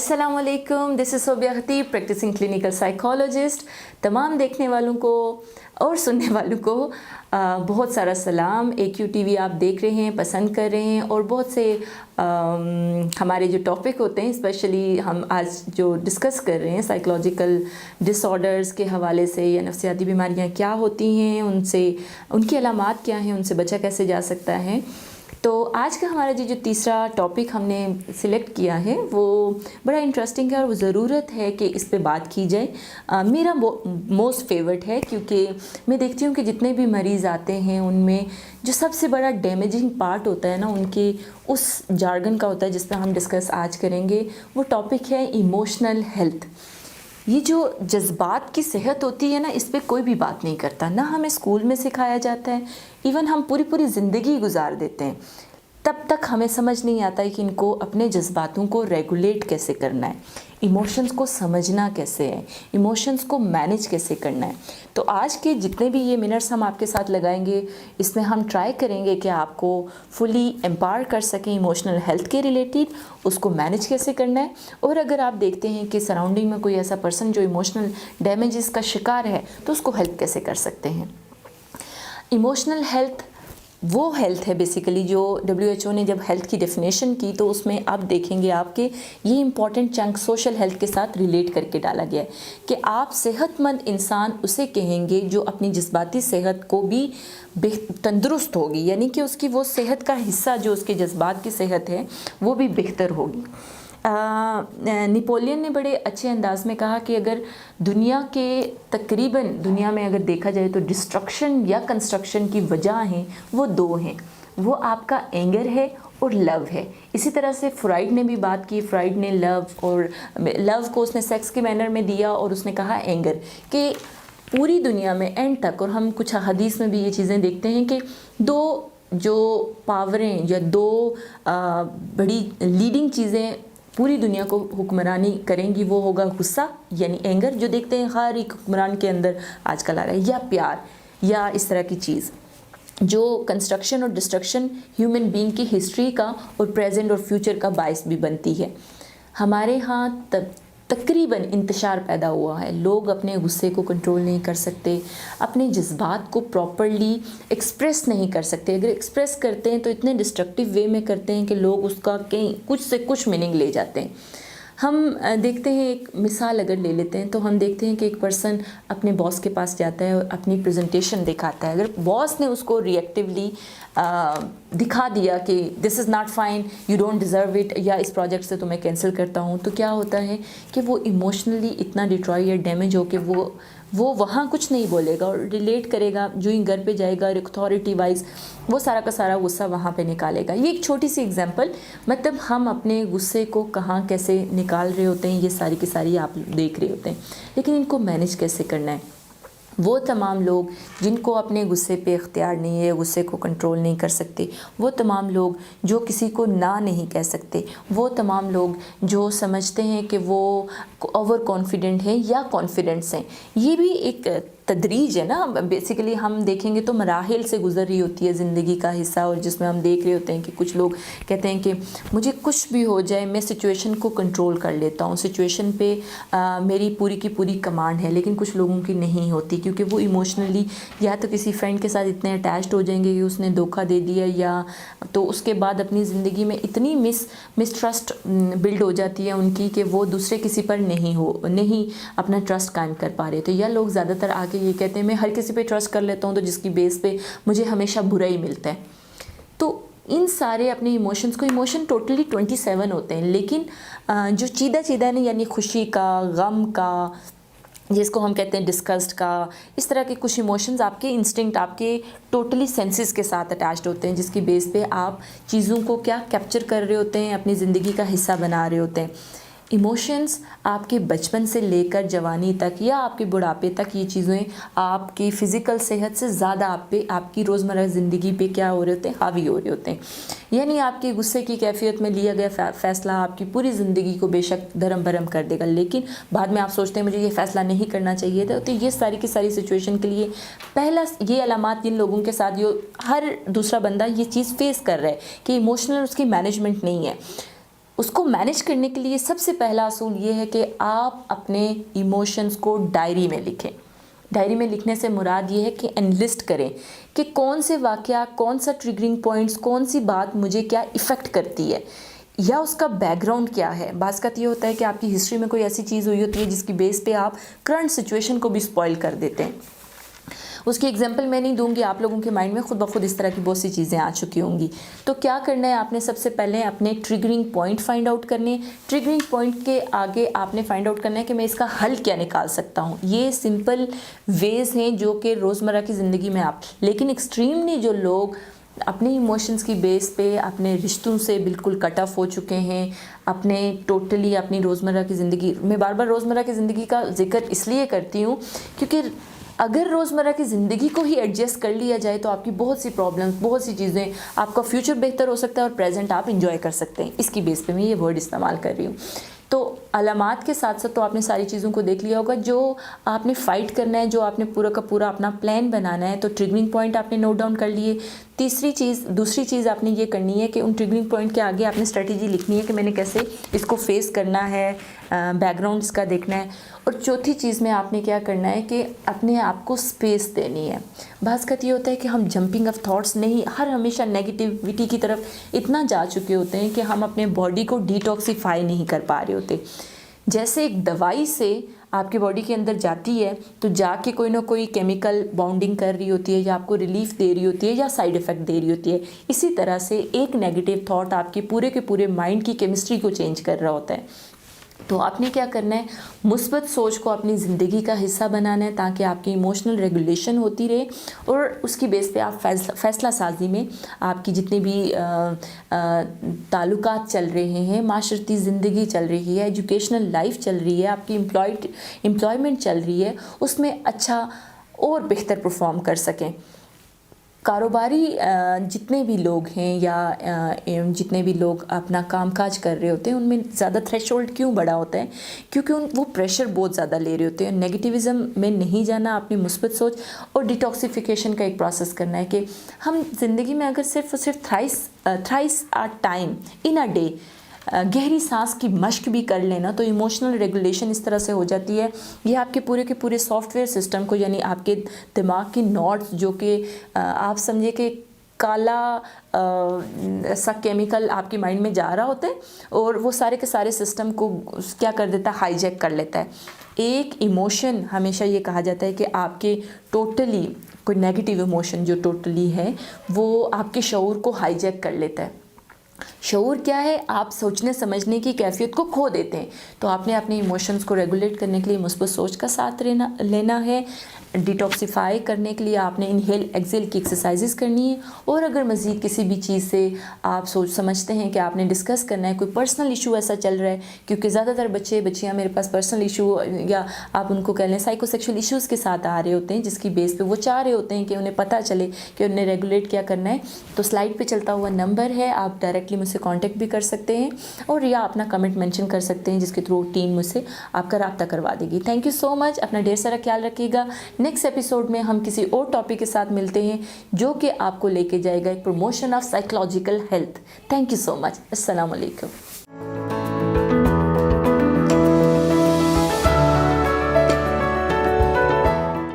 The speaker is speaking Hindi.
अस्सलाम वालेकुम, this is Sobia Khatib, practising clinical psychologist. तमाम देखने वालों को और सुनने वालों को बहुत सारा सलाम। AQTV आप देख रहे हैं, पसंद कर रहे हैं और बहुत से हमारे जो टॉपिक होते हैं, स्पेशली हम आज जो डिस्कस कर रहे हैं साइकोलॉजिकल डिसऑर्डर्स के हवाले से या नफ्सियाती बीमारियां क्या होती हैं, उनसे उनकी अलामात क्या हैं, उनसे बचा कैसे जा सकता है। तो आज का हमारा जो तीसरा टॉपिक हमने सिलेक्ट किया है वो बड़ा इंटरेस्टिंग है और वो ज़रूरत है कि इस पे बात की जाए। मेरा मोस्ट फेवरेट है क्योंकि मैं देखती हूँ कि जितने भी मरीज़ आते हैं उनमें जो सबसे बड़ा डैमेजिंग पार्ट होता है ना, उनके उस जार्गन का होता है जिस पर हम डिस्कस आज करेंगे। वो टॉपिक है इमोशनल हेल्थ। ये जो जज्बात की सेहत होती है ना, इस पे कोई भी बात नहीं करता, ना हमें स्कूल में सिखाया जाता है। इवन हम पूरी पूरी ज़िंदगी गुजार देते हैं, तब तक हमें समझ नहीं आता है कि इनको अपने जज्बातों को रेगुलेट कैसे करना है, इमोशंस को समझना कैसे है, इमोशंस को मैनेज कैसे करना है। तो आज के जितने भी ये मिनट्स हम आपके साथ लगाएंगे, इसमें हम ट्राई करेंगे कि आपको फुली एम्पावर कर सकें इमोशनल हेल्थ के रिलेटेड, उसको मैनेज कैसे करना है। और अगर आप देखते हैं कि सराउंडिंग में कोई ऐसा पर्सन जो इमोशनल डैमेजेस का शिकार है, तो उसको हेल्प कैसे कर सकते हैं। इमोशनल हेल्थ वो हेल्थ है बेसिकली जो WHO ने जब हेल्थ की डेफिनेशन की तो उसमें आप देखेंगे आपके ये इंपॉर्टेंट चंक सोशल हेल्थ के साथ रिलेट करके डाला गया है कि आप सेहतमंद इंसान उसे कहेंगे जो अपनी जज्बाती सेहत को भी तंदुरुस्त होगी, यानी कि उसकी वो सेहत का हिस्सा जो उसके जज्बात की सेहत है वो भी बेहतर होगी। नेपोलियन ने बड़े अच्छे अंदाज में कहा कि अगर दुनिया में अगर देखा जाए तो डिस्ट्रक्शन या कंस्ट्रक्शन की वजह हैं वो दो हैं, वो आपका एंगर है और लव है। इसी तरह से फ्राइड ने भी बात की। फ्राइड ने लव को उसने सेक्स के मैनर में दिया और उसने कहा एंगर कि पूरी दुनिया में एंड तक, और हम कुछ हदीस में भी ये चीज़ें देखते हैं कि दो जो पावरें या दो बड़ी लीडिंग चीज़ें पूरी दुनिया को हुक्मरानी करेंगी, वो होगा गुस्सा यानी एंगर, जो देखते हैं हर एक हुक्मरान के अंदर आजकल आ रहा है, या प्यार या इस तरह की चीज़ जो कंस्ट्रक्शन और डिस्ट्रक्शन ह्यूमन बीइंग की हिस्ट्री का और प्रेजेंट और फ्यूचर का बायस भी बनती है। हमारे यहाँ तकरीबन इंतशार पैदा हुआ है। लोग अपने गुस्से को कंट्रोल नहीं कर सकते, अपने जज्बात को प्रॉपरली एक्सप्रेस नहीं कर सकते। अगर एक्सप्रेस करते हैं तो इतने डिस्ट्रक्टिव वे में करते हैं कि लोग उसका कहीं कुछ से कुछ मीनिंग ले जाते हैं। हम देखते हैं, एक मिसाल अगर ले लेते हैं तो हम देखते हैं कि एक पर्सन अपने बॉस के पास जाता है और अपनी प्रेजेंटेशन दिखाता है। अगर बॉस ने उसको रिएक्टिवली दिखा दिया कि this is not fine, you don't deserve it, या इस प्रोजेक्ट से तो मैं कैंसिल करता हूँ, तो क्या होता है कि वो इमोशनली इतना डिस्ट्रॉय या डैमेज हो कि वो वहाँ कुछ नहीं बोलेगा और रिलेट करेगा। जो ही घर पे जाएगा अथॉरिटी वाइज वो सारा का सारा गुस्सा वहाँ पे निकालेगा। ये एक छोटी सी एग्जांपल, मतलब हम अपने गुस्से को कहाँ कैसे निकाल रहे होते हैं, ये सारी की सारी आप देख रहे होते हैं, लेकिन इनको मैनेज कैसे करना है। वो तमाम लोग जिनको अपने गुस्से पे इख्तियार नहीं है, गुस्से को कंट्रोल नहीं कर सकते, वो तमाम लोग जो किसी को ना नहीं कह सकते, वो तमाम लोग जो समझते हैं कि वो ओवर कॉन्फिडेंट हैं या कॉन्फिडेंट्स हैं, ये भी एक तदरीज है ना। बेसिकली हम देखेंगे तो मराहिल से गुजर रही होती है ज़िंदगी का हिस्सा, और जिसमें हम देख रहे होते हैं कि कुछ लोग कहते हैं कि मुझे कुछ भी हो जाए मैं सिचुएशन को कंट्रोल कर लेता हूँ, सिचुएशन पे मेरी पूरी की पूरी कमांड है। लेकिन कुछ लोगों की नहीं होती क्योंकि वो इमोशनली या तो किसी फ्रेंड के साथ इतने अटैच्ड हो जाएंगे कि उसने धोखा दे दिया, या तो उसके बाद अपनी ज़िंदगी में इतनी मिसट्रस्ट बिल्ड हो जाती है उनकी कि वो दूसरे किसी पर नहीं अपना ट्रस्ट कायम कर पा रहे थे। या लोग ज़्यादातर आगे ये कहते हैं मैं हर किसी पे ट्रस्ट कर लेता हूँ तो जिसकी बेस पे मुझे हमेशा बुरा ही मिलता है। तो इन सारे अपने इमोशन टोटली 27 होते हैं, लेकिन जो चीदा ने यानी खुशी का, गम का, जिसको हम कहते हैं डिस्गस्ट का, इस तरह के कुछ इमोशंस आपके इंस्टिंक्ट, आपके टोटली सेंसेस के साथ अटैच्ड होते हैं, जिसकी बेस पे आप चीज़ों को क्या कैप्चर कर रहे होते हैं, अपनी ज़िंदगी का हिस्सा बना रहे होते हैं। इमोशंस आपके बचपन से लेकर जवानी तक या आपके बुढ़ापे तक, ये चीज़ें आपकी फ़िज़िकल सेहत से ज़्यादा आपकी रोज़मर्रा ज़िंदगी पे क्या हो रहे होते हैं, हावी हो रहे होते हैं। यानी आपके गुस्से की कैफियत में लिया गया फ़ैसला आपकी पूरी ज़िंदगी को बेशक धर्म भरम कर देगा, लेकिन बाद में आप सोचते हैं मुझे ये फ़ैसला नहीं करना चाहिए था। तो ये सारी की सारी सिचुएशन के लिए पहला ये अलामात जिन लोगों के साथ हर दूसरा बंदा ये चीज़ फेस कर रहा है कि इमोशनल उसकी मैनेजमेंट नहीं है, उसको मैनेज करने के लिए सबसे पहला असूल ये है कि आप अपने इमोशंस को डायरी में लिखें। डायरी में लिखने से मुराद ये है कि एनलिस्ट करें कि कौन से वाक़या, कौन सा ट्रिगरिंग पॉइंट्स, कौन सी बात मुझे क्या इफ़ेक्ट करती है या उसका बैकग्राउंड क्या है। बाज़ ये होता है कि आपकी हिस्ट्री में कोई ऐसी चीज़ हुई होती है जिसकी बेस पे आप करंट सिचुएशन को भी स्पॉइल कर देते हैं। उसकी एग्जांपल मैं नहीं दूंगी, आप लोगों के माइंड में खुद ब खुद इस तरह की बहुत सी चीज़ें आ चुकी होंगी। तो क्या करना है, आपने सबसे पहले अपने ट्रिगरिंग पॉइंट फाइंड आउट करने। ट्रिगरिंग पॉइंट के आगे आपने फाइंड आउट करना है कि मैं इसका हल क्या निकाल सकता हूँ। ये सिंपल वेज़ हैं जो कि रोज़मर्रा की ज़िंदगी में आप, लेकिन एक्सट्रीमली जो लोग अपने इमोशंस की बेस पे अपने रिश्तों से बिल्कुल कट ऑफ हो चुके हैं, अपने टोटली अपनी रोज़मर्रा की ज़िंदगी, मैं बार बार रोज़मर्रा की ज़िंदगी का जिक्र इसलिए करती हूँ क्योंकि अगर रोज़मर्रा की ज़िंदगी को ही एडजस्ट कर लिया जाए तो आपकी बहुत सी प्रॉब्लम्स, बहुत सी चीज़ें, आपका फ्यूचर बेहतर हो सकता है और प्रेजेंट आप इंजॉय कर सकते हैं। इसकी बेस पे मैं ये वर्ड इस्तेमाल कर रही हूँ। तो अलामात के साथ साथ तो आपने सारी चीज़ों को देख लिया होगा जो आपने फ़ाइट करना है, जो आपने पूरा का पूरा अपना प्लान बनाना है। तो ट्रिगरिंग पॉइंट आपने नोट डाउन कर लिए। दूसरी चीज़ आपने ये करनी है कि उन ट्रिगरिंग पॉइंट के आगे आपने स्ट्रेटजी लिखनी है कि मैंने कैसे इसको फेस करना है, बैकग्राउंड इसका देखना है। और चौथी चीज़ में आपने क्या करना है कि अपने आप को स्पेस देनी है। बाज़ ये होता है कि हम जंपिंग ऑफ थॉट्स नहीं, हर हमेशा नेगेटिविटी की तरफ इतना जा चुके होते हैं कि हम अपने बॉडी को डिटॉक्सिफाई नहीं कर पा रहे होते। जैसे एक दवाई से आपकी बॉडी के अंदर जाती है तो जाके कोई ना कोई केमिकल बाउंडिंग कर रही होती है या आपको रिलीफ दे रही होती है या साइड इफ़ेक्ट दे रही होती है। इसी तरह से एक नेगेटिव थॉट आपके पूरे के पूरे माइंड की केमिस्ट्री को चेंज कर रहा होता है। तो आपने क्या करना है, मुस्बत सोच को अपनी ज़िंदगी का हिस्सा बनाना है ताकि आपकी इमोशनल रेगुलेशन होती रहे और उसकी बेस पे आप फ़ैसला साजी में आपकी जितने भी ताल्लुकात चल रहे हैं, माशरती ज़िंदगी चल रही है, एजुकेशनल लाइफ चल रही है, आपकी एम्प्लॉयमेंट चल रही है, उसमें अच्छा और बेहतर परफॉर्म कर सकें। कारोबारी जितने भी लोग हैं या जितने भी लोग अपना कामकाज कर रहे होते हैं उनमें ज़्यादा थ्रेशोल्ड क्यों बड़ा होता है, क्योंकि वो प्रेशर बहुत ज़्यादा ले रहे होते हैं। नेगेटिविज़म में नहीं जाना, अपनी मुस्बत सोच और डिटॉक्सिफिकेशन का एक प्रोसेस करना है कि हम ज़िंदगी में अगर सिर्फ और सिर्फ thrice a time in a day गहरी सांस की मश्क भी कर लेना तो इमोशनल रेगुलेशन इस तरह से हो जाती है। ये आपके पूरे के पूरे सॉफ्टवेयर सिस्टम को, यानी आपके दिमाग की नॉट्स जो कि आप समझिए कि काला सा केमिकल आपके माइंड में जा रहा होता है और वो सारे के सारे सिस्टम को क्या कर देता है, हाईजैक कर लेता है। एक इमोशन, हमेशा ये कहा जाता है कि आपके टोटली कोई नेगेटिव इमोशन जो टोटली है वो आपके शऊर को हाईजैक कर लेता है। शऊर क्या है, आप सोचने समझने की कैफियत को खो देते हैं। तो आपने अपने इमोशंस को रेगुलेट करने के लिए मुस्बत सोच का साथ लेना है। डिटॉक्सिफाई करने के लिए आपने इनहेल एक्सेल की एक्सरसाइजेस करनी है। और अगर मज़ीद किसी भी चीज़ से आप सोच समझते हैं कि आपने डिस्कस करना है, कोई पर्सनल इशू ऐसा चल रहा है, क्योंकि ज़्यादातर बच्चियाँ मेरे पास पर्सनल इशू या आप उनको कह लें साइकोसेक्सुअल इश्यूज़ के साथ आ रहे होते हैं, जिसकी बेस पे वो चाह रहे होते हैं कि उन्हें पता चले कि उन्हें रेगुलेट क्या करना है। तो स्लाइड पर चलता हुआ नंबर है, आप डायरेक्टली मुझसे कॉन्टेक्ट भी कर सकते हैं और या अपना कमेंट मेंशन कर सकते हैं, जिसके थ्रू टीम मुझसे आपका रब्ता करवा देगी। Thank you so much. अपना ढेर सारा ख्याल रखिएगा। नेक्स्ट एपिसोड में हम किसी और टॉपिक के साथ मिलते हैं जो कि आपको लेके जाएगा एक promotion of psychological health. Thank you so much. अस्सलाम वालेकुम।